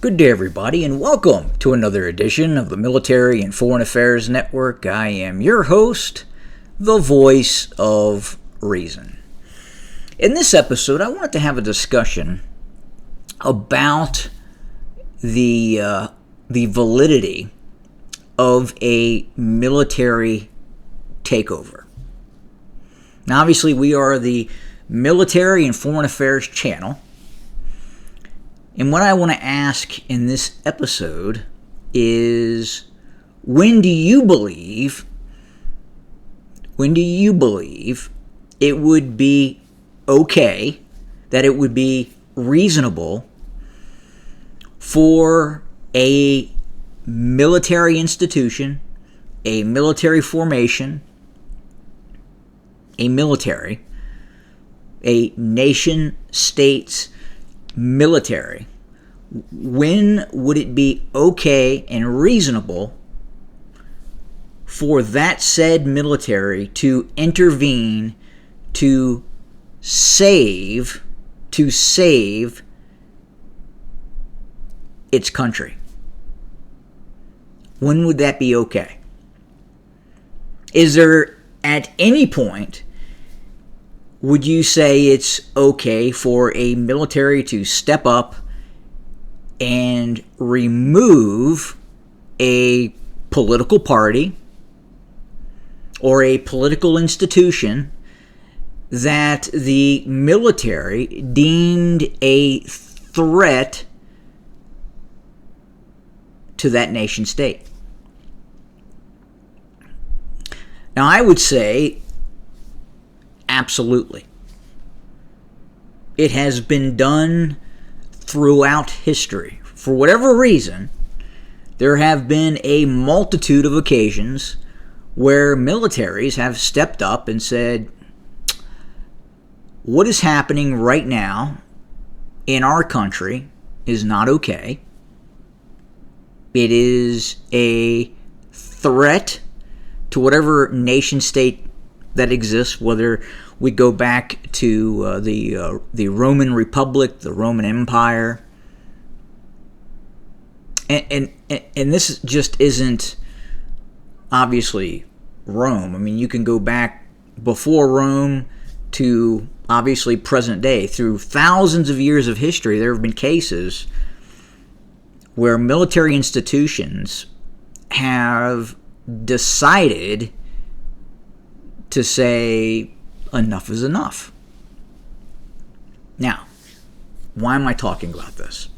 Good day, everybody, and welcome to another edition of the Military and Foreign Affairs Network. I am your host, the voice of reason. In this episode, I wanted to have a discussion about the validity of a military takeover. Now, obviously, we are the Military and Foreign Affairs channel. And what I want to ask in this episode is, when do you believe it would be okay, that it would be reasonable for a military institution, a military formation, a nation state's military, when would it be okay and reasonable for that said military to intervene to save its country? When would that be okay? Is there at any point would you say it's okay for a military to step up and remove a political party or a political institution that the military deemed a threat to that nation state? Now, I would say absolutely. It has been done throughout history. For whatever reason, there have been a multitude of occasions where militaries have stepped up and said, what is happening right now in our country is not okay. It is a threat to whatever nation state that exists, whether we go back to the Roman Republic, the Roman Empire, and this just isn't obviously Rome. I mean, you can go back before Rome to obviously present day. Through thousands of years of history, there have been cases where military institutions have decided to say enough is enough. Now, why am I talking about this?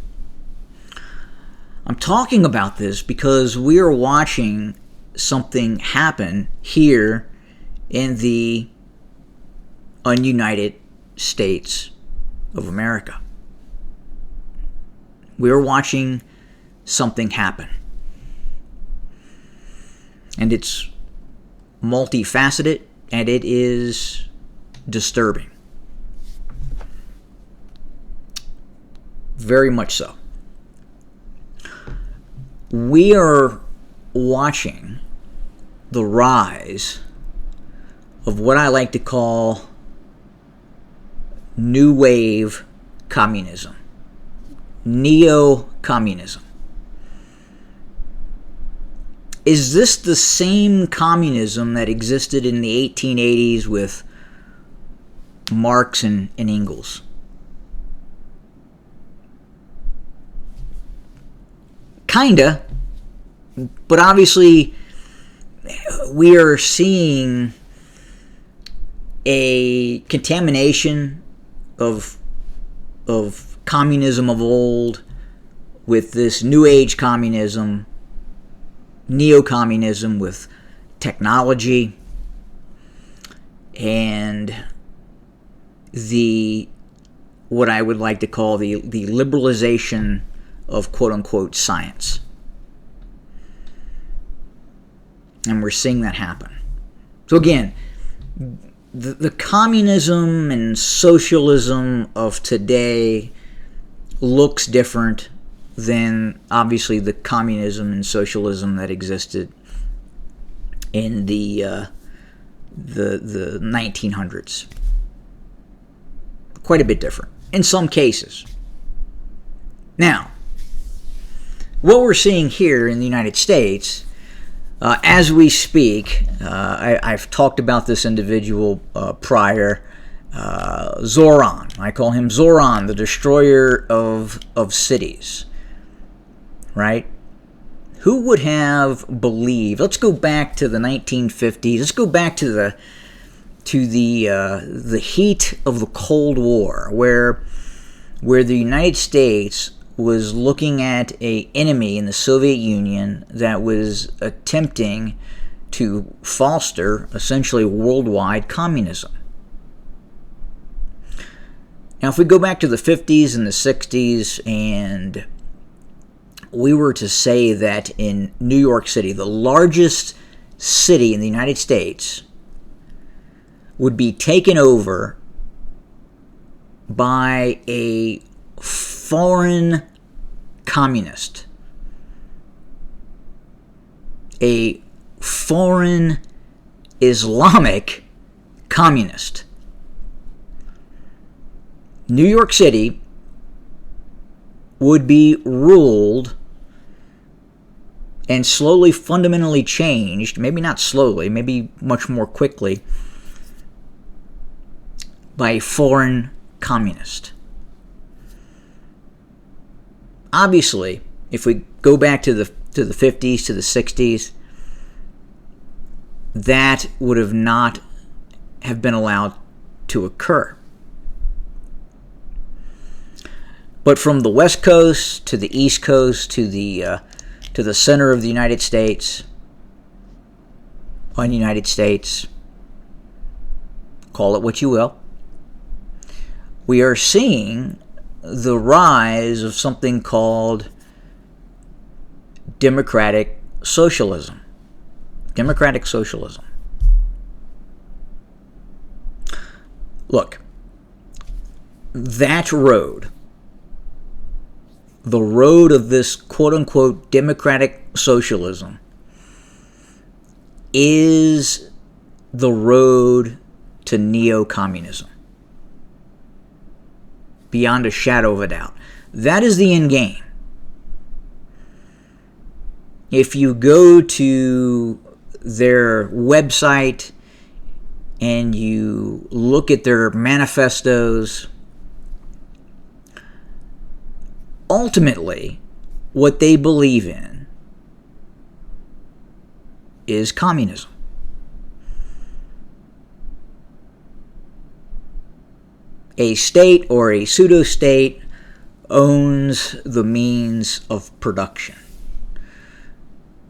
I'm talking about this because we are watching something happen here in the United States of America. We are watching something happen. And it's multifaceted, and it is disturbing. Very much so. We are watching the rise of what I like to call new wave communism, neocommunism. Is this the same communism that existed in the 1880s with Marx and Engels? Kinda, but obviously we are seeing a contamination of communism of old with this new age communism, neocommunism with technology, and what I would like to call the liberalization of quote-unquote science. And we're seeing that happen. So again, the communism and socialism of today looks different than obviously the communism and socialism that existed in the 1900s. Quite a bit different in some cases. Now, what we're seeing here in the United States, as we speak, I've talked about this individual prior, Zoran. I call him Zoran, the destroyer of cities. Right? Who would have believed? Let's go back to the 1950s. Let's go back to the heat of the Cold War, where the United States was looking at an enemy in the Soviet Union that was attempting to foster essentially worldwide communism. Now, if we go back to the 50s and the 60s, and we were to say that in New York City, the largest city in the United States, would be taken over by a foreign communist, a foreign Islamic communist. New York City would be ruled and slowly, fundamentally changed, maybe not slowly, maybe much more quickly, by a foreign communist. Obviously, if we go back to the 50s, to the 60s, that would have not have been allowed to occur. But from the West Coast to the East Coast to the center of the United States, United States, call it what you will, we are seeing the rise of something called democratic socialism. Democratic socialism. Look, that road, the road of this quote-unquote democratic socialism, is the road to neocommunism. Beyond a shadow of a doubt. That is the end game. If you go to their website and you look at their manifestos, ultimately, what they believe in is communism. A state or a pseudo-state owns the means of production.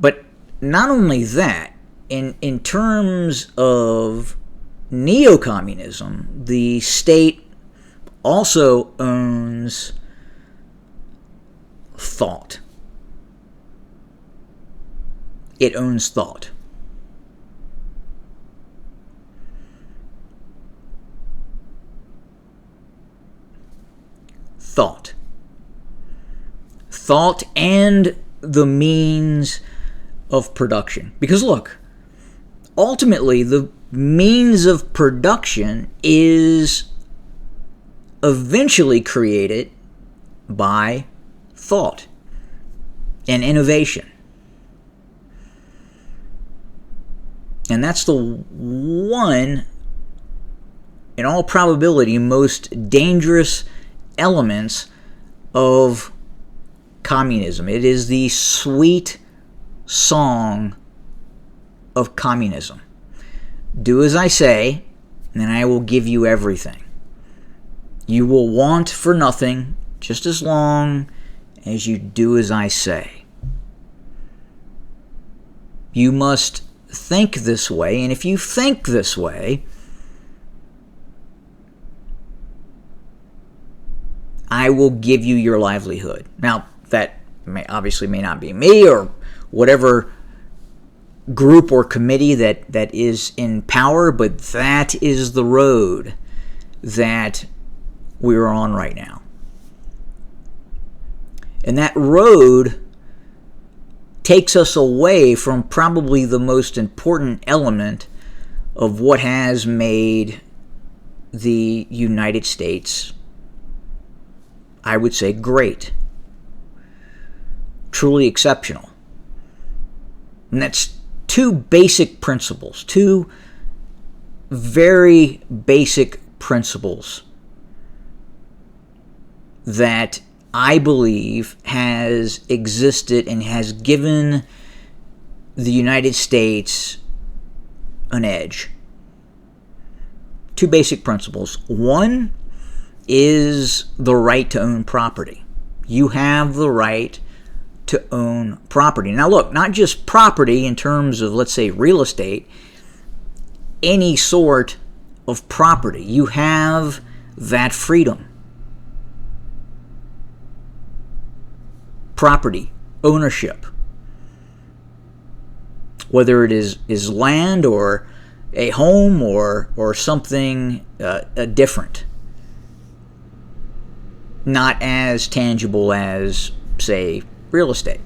But not only that, in terms of neocommunism, the state also owns thought. It owns thought. Thought and the means of production. Because look, ultimately the means of production is eventually created by thought and innovation. And that's the one, in all probability, most dangerous elements of communism. It is the sweet song of communism. Do as I say, and I will give you everything. You will want for nothing just as long as you do as I say. You must think this way, and if you think this way, I will give you your livelihood. Now, that obviously may not be me or whatever group or committee that is in power, but that is the road that we're on right now. And that road takes us away from probably the most important element of what has made the United States, I would say, great. truly exceptional. And that's two basic principles, two very basic principles that I believe has existed and has given the United States an edge. Two basic principles. One is the right to own property. You have the right to own property. Now look, not just property in terms of, let's say, real estate, any sort of property. You have that freedom. Property, ownership. Whether it is land or a home or something different. Not as tangible as, say, real estate.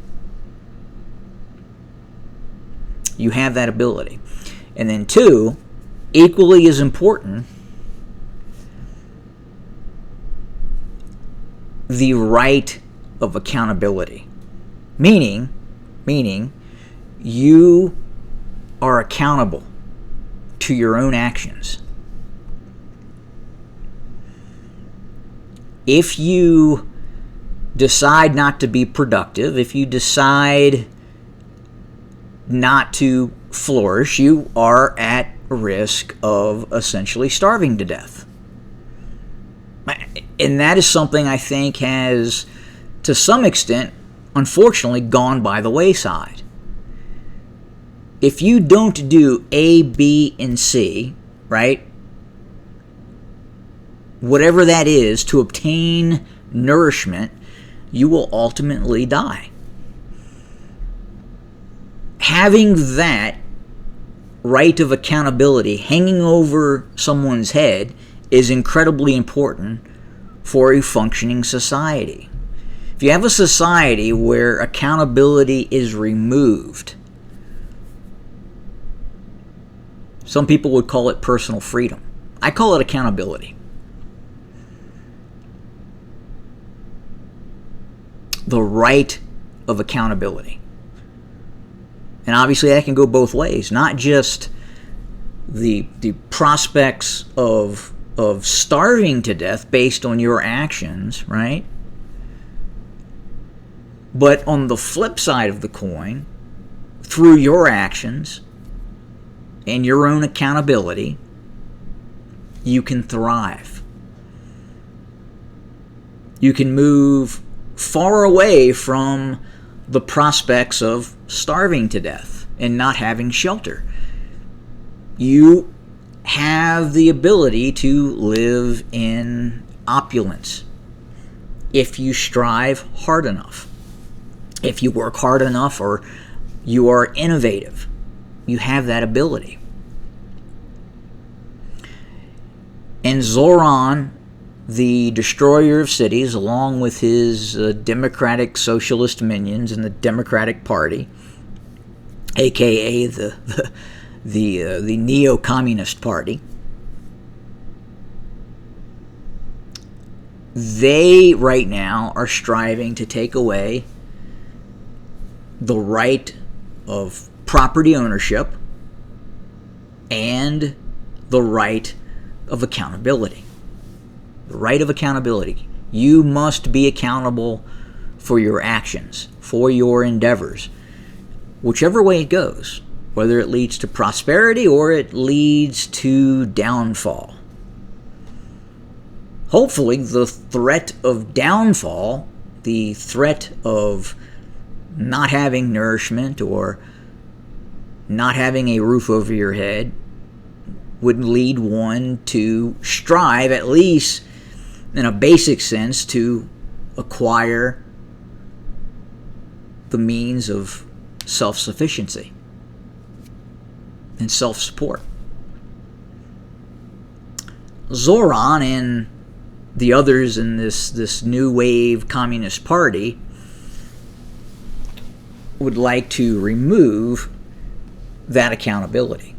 You have that ability. And then two, equally as important, the right of accountability. Meaning you are accountable to your own actions. If you decide not to be productive, if you decide not to flourish, you are at risk of essentially starving to death. And that is something I think has, to some extent, unfortunately, gone by the wayside. If you don't do A, B, and C, right, whatever that is, to obtain nourishment, you will ultimately die. Having that right of accountability hanging over someone's head is incredibly important for a functioning society. If you have a society where accountability is removed, some people would call it personal freedom. I call it accountability. The right of accountability. And obviously that can go both ways. Not just the prospects of starving to death based on your actions, right? But on the flip side of the coin, through your actions and your own accountability, you can thrive. You can move far away from the prospects of starving to death and not having shelter. You have the ability to live in opulence if you strive hard enough. If you work hard enough or you are innovative, you have that ability. And Zoran, the destroyer of cities, along with his democratic socialist minions in the Democratic Party, aka the neocommunist party, they right now are striving to take away the right of property ownership and the right of accountability. The right of accountability. You must be accountable for your actions, for your endeavors, whichever way it goes, whether it leads to prosperity or it leads to downfall. Hopefully, the threat of downfall, the threat of not having nourishment or not having a roof over your head, would lead one to strive, at least in a basic sense, to acquire the means of self-sufficiency and self-support. Zoran and the others in this new wave communist party would like to remove that accountability.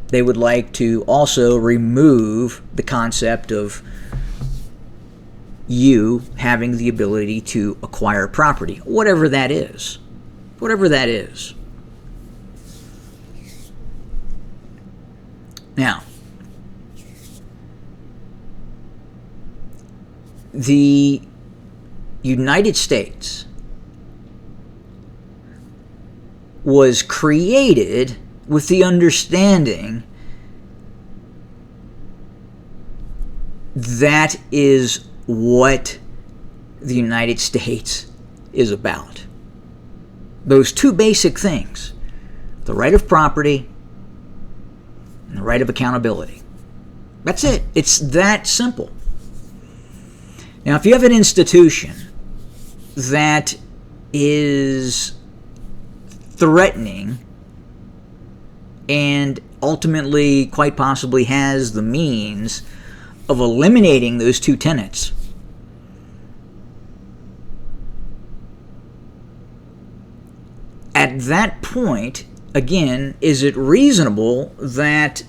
They would like to also remove the concept of you having the ability to acquire property, whatever that is. Whatever that is. Now, the United States was created with the understanding that is what the United States is about. Those two basic things, the right of property and the right of accountability. That's it. It's that simple. Now, if you have an institution that is threatening and ultimately, quite possibly, has the means of eliminating those two tenets, at that point, again, is it reasonable that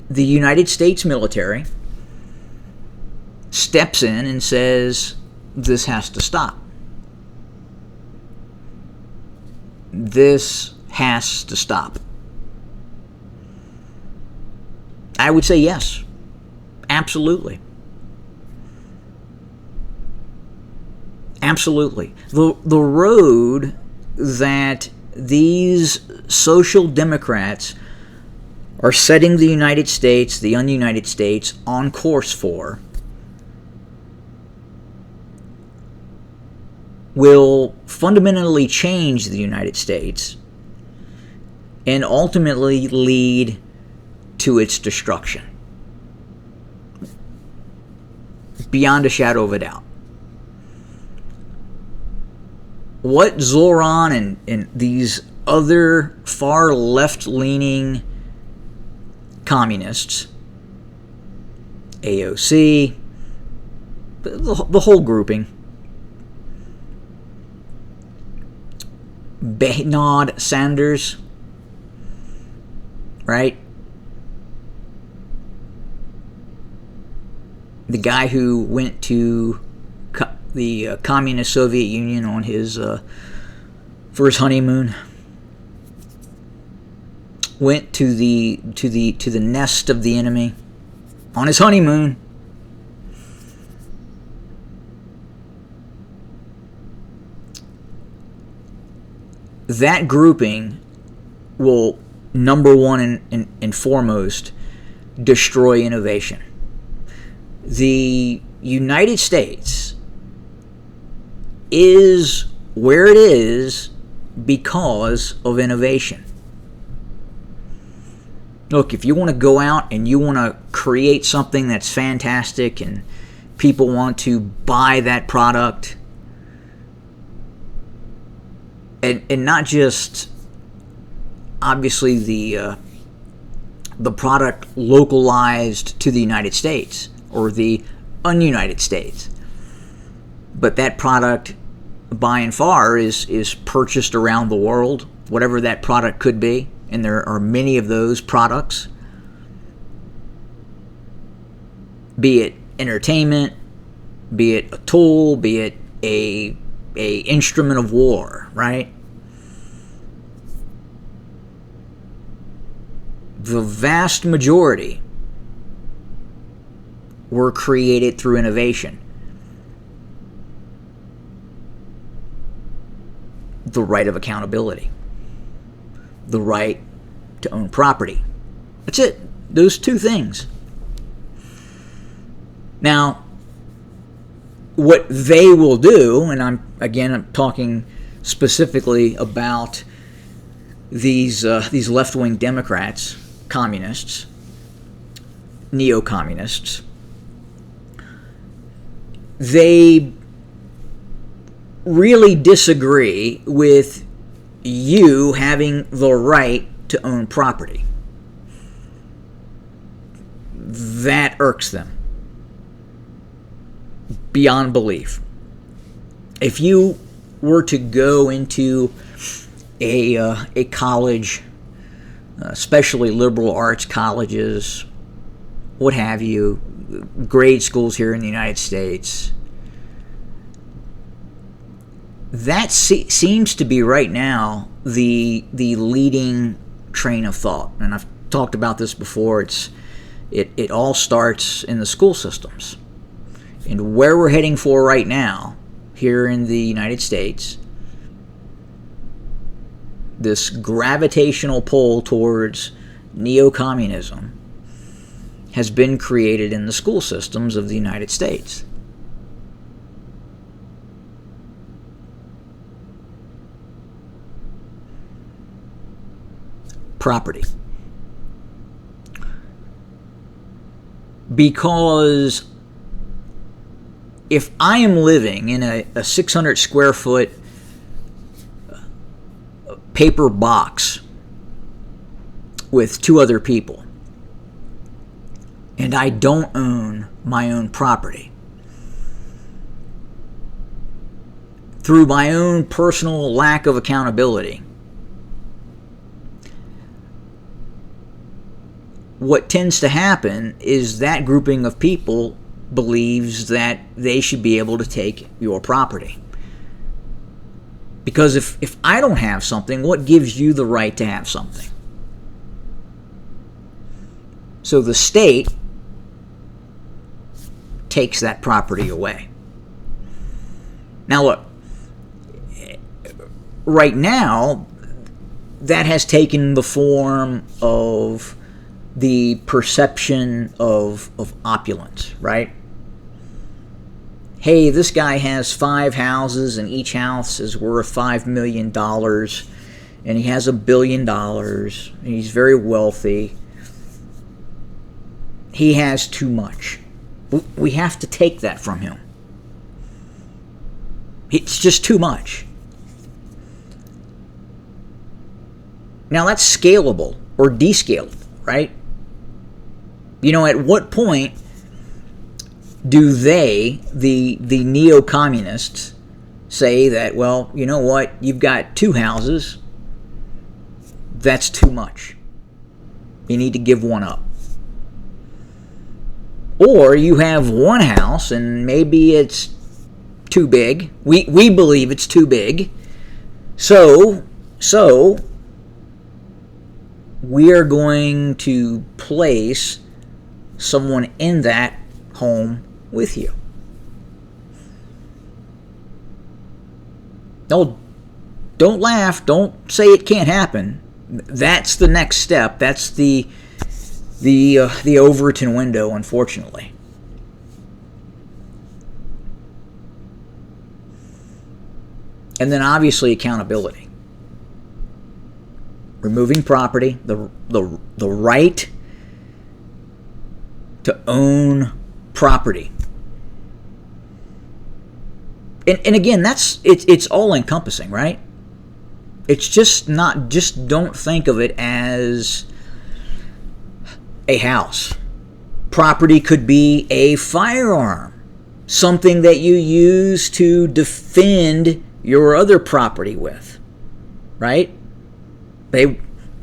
the United States military steps in and says, this has to stop? This has to stop. I would say yes. Absolutely. Absolutely. The road that these social democrats are setting the United States, the un-United States, on course for will fundamentally change the United States and ultimately lead to its destruction. Beyond a shadow of a doubt. What Zoran and these other far left-leaning communists, AOC, the whole grouping, Bernard Sanders, right? The guy who went to the communist Soviet Union on his for his honeymoon, went to the nest of the enemy on his honeymoon. That grouping will, number one and foremost, destroy innovation. The United States is where it is because of innovation. Look, if you want to go out and you want to create something that's fantastic and people want to buy that product, and not just obviously the product localized to the United States or the un-United States, but that product by and far is purchased around the world, whatever that product could be, and there are many of those products, be it entertainment, be it a tool, be it a instrument of war, right? The vast majority were created through innovation. The right of accountability. The right to own property. That's it. Those two things. Now, what they will do, and I'm talking specifically about these left-wing Democrats, communists, neocommunists, they really disagree with you having the right to own property. That irks them beyond belief. If you were to go into a college, especially liberal arts colleges, what have you, grade schools here in the United States, that seems to be right now the leading train of thought. And I've talked about this before. It all starts in the school systems. And where we're heading for right now here in the United States, this gravitational pull towards neocommunism has been created in the school systems of the United States. Property. Because if I am living in a 600 square foot paper box with two other people, and I don't own my own property, through my own personal lack of accountability, what tends to happen is that grouping of people believes that they should be able to take your property. Because if I don't have something, what gives you the right to have something? So the state takes that property away. Now look, right now, that has taken the form of the perception of opulence, right? Hey, this guy has 5 houses and each house is worth $5 million and he has $1 billion and he's very wealthy. He has too much. We have to take that from him. It's just too much. Now that's scalable or descalable, right? You know, at what point do they, the neo-communists, say that, well, you know what, you've got 2 houses, that's too much. You need to give one up. Or you have 1 house and maybe it's too big. We believe it's too big. So we are going to place someone in that home with you. No, don't laugh. Don't say it can't happen. That's the next step. That's the Overton window, unfortunately. And then obviously accountability. Removing property, the right to own property. And again, it's all encompassing, right? It's just don't think of it as a house. Property could be a firearm, something that you use to defend your other property with, right?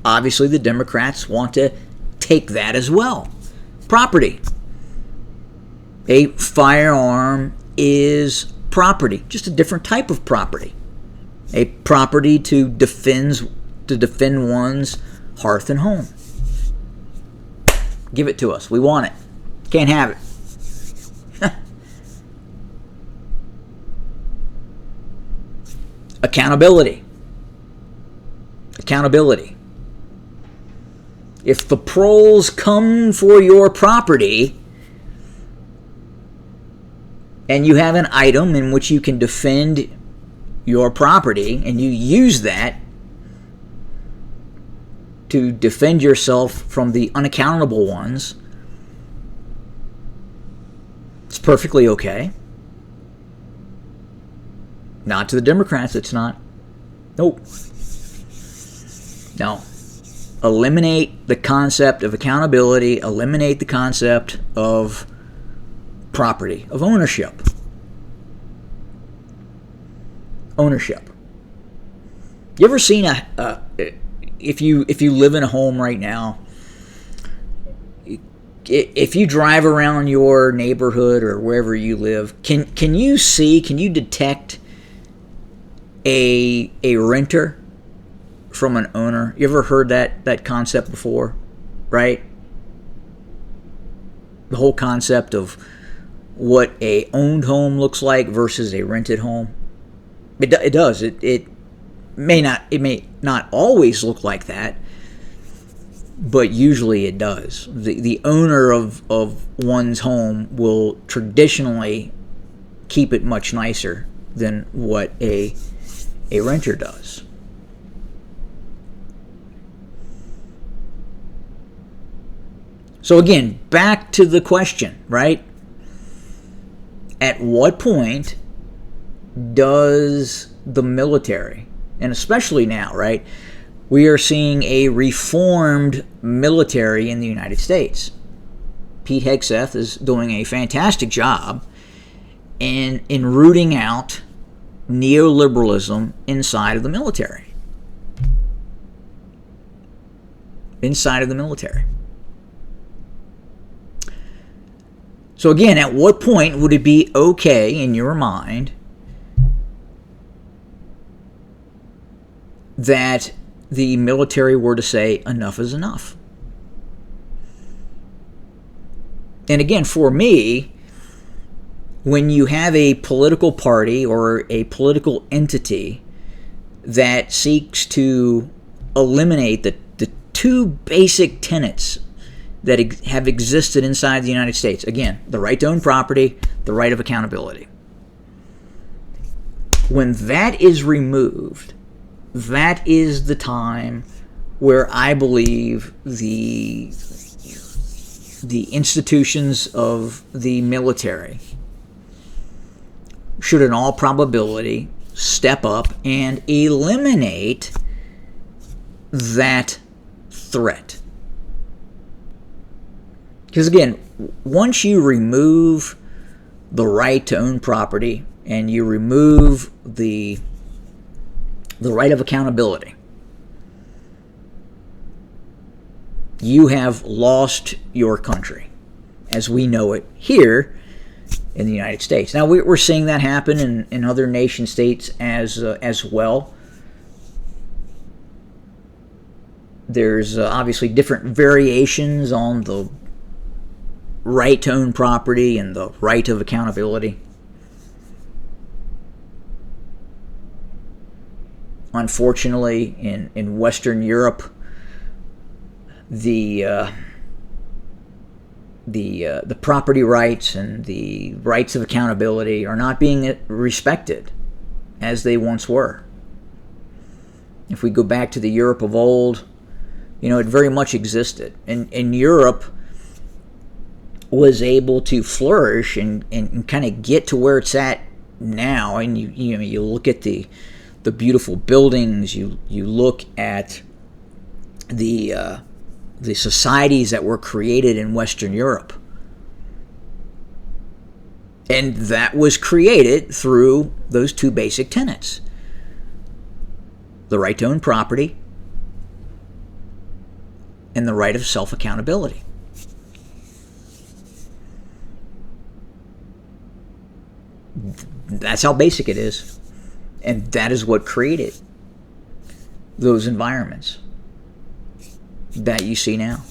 Obviously the Democrats want to take that as well. Property. A firearm is property, just a different type of property. A property to defend one's hearth and home. Give it to us. We want it. Can't have it. Accountability. Accountability. If the proles come for your property and you have an item in which you can defend your property and you use that to defend yourself from the unaccountable ones, it's perfectly okay. Not to the Democrats, it's not. Nope. No. Eliminate the concept of accountability, eliminate the concept of property, of ownership. Ownership. You ever seen if you live in a home right now, if you drive around your neighborhood or wherever you live, can you detect a renter from an owner? You ever heard that concept before, right? The whole concept of what a owned home looks like versus a rented home. It does. It may not always look like that, but usually it does. The owner of one's home will traditionally keep it much nicer than what a renter does. So again, back to the question, right? At what point does the military, and especially now, right, we are seeing a reformed military in the United States. Pete Hegseth is doing a fantastic job in rooting out neoliberalism inside of the military. Inside of the military. So again, at what point would it be okay in your mind that the military were to say enough is enough? And again, for me, when you have a political party or a political entity that seeks to eliminate the two basic tenets that have existed inside the United States. Again, the right to own property, the right of accountability. When that is removed, that is the time where I believe the institutions of the military should in all probability step up and eliminate that threat. Because again, once you remove the right to own property and you remove the right of accountability, you have lost your country as we know it here in the United States. Now, we're seeing that happen in other nation states as well. There's obviously different variations on the right to own property and the right of accountability. Unfortunately, in Western Europe, the property rights and the rights of accountability are not being respected as they once were. If we go back to the Europe of old, it very much existed. And Europe was able to flourish and kind of get to where it's at now. And you look at the beautiful buildings, you look at the societies that were created in Western Europe. And that was created through those two basic tenets. The right to own property and the right of self-accountability. That's how basic it is. And that is what created those environments that you see now.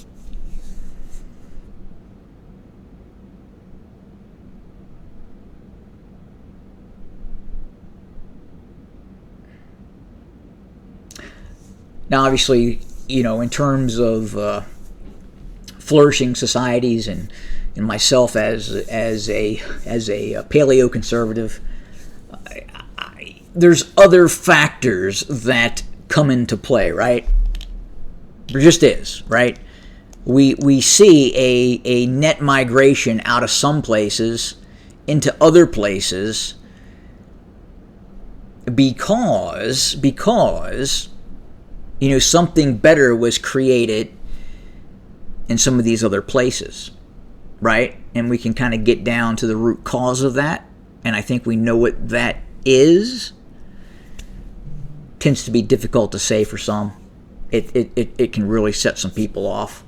Now, obviously, in terms of flourishing societies and myself as a paleoconservative, there's other factors that come into play, right? There just is, right? We see a net migration out of some places into other places because something better was created in some of these other places, right? And we can kind of get down to the root cause of that, and I think we know what that is. Tends to be difficult to say for some. It can really set some people off.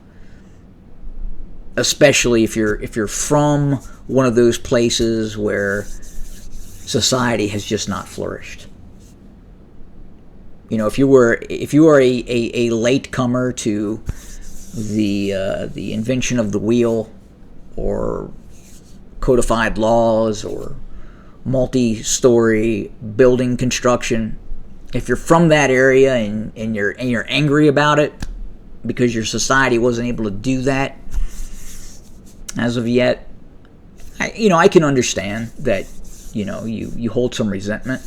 especially if you're from one of those places where society has just not flourished. You know, if you are a latecomer to the invention of the wheel, or codified laws, or multi-story building construction, if you're from that area and you're angry about it because your society wasn't able to do that as of yet, I can understand that. You hold some resentment.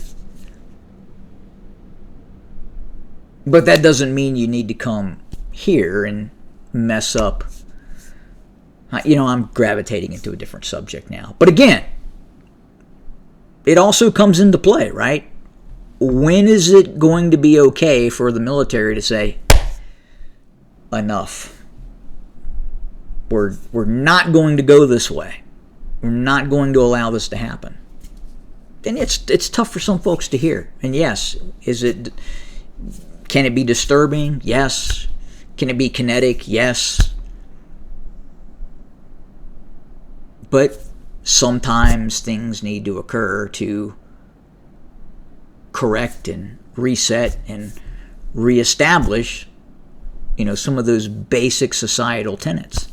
But that doesn't mean you need to come here and mess up. I'm gravitating into a different subject now. But again, it also comes into play, right? When is it going to be okay for the military to say, enough? We're not going to go this way. We're not going to allow this to happen. And it's tough for some folks to hear. And yes, can it be disturbing? Yes. Can it be kinetic? Yes. But sometimes things need to occur to correct and reset and reestablish, some of those basic societal tenets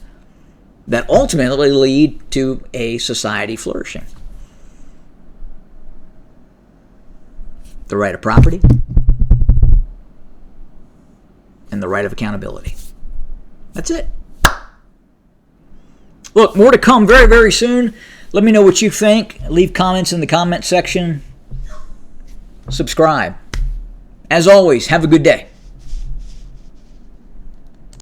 that ultimately lead to a society flourishing. The right of property and the right of accountability. That's it. Look, more to come very, very soon. Let me know what you think. Leave comments in the comment section. Subscribe. As always, have a good day.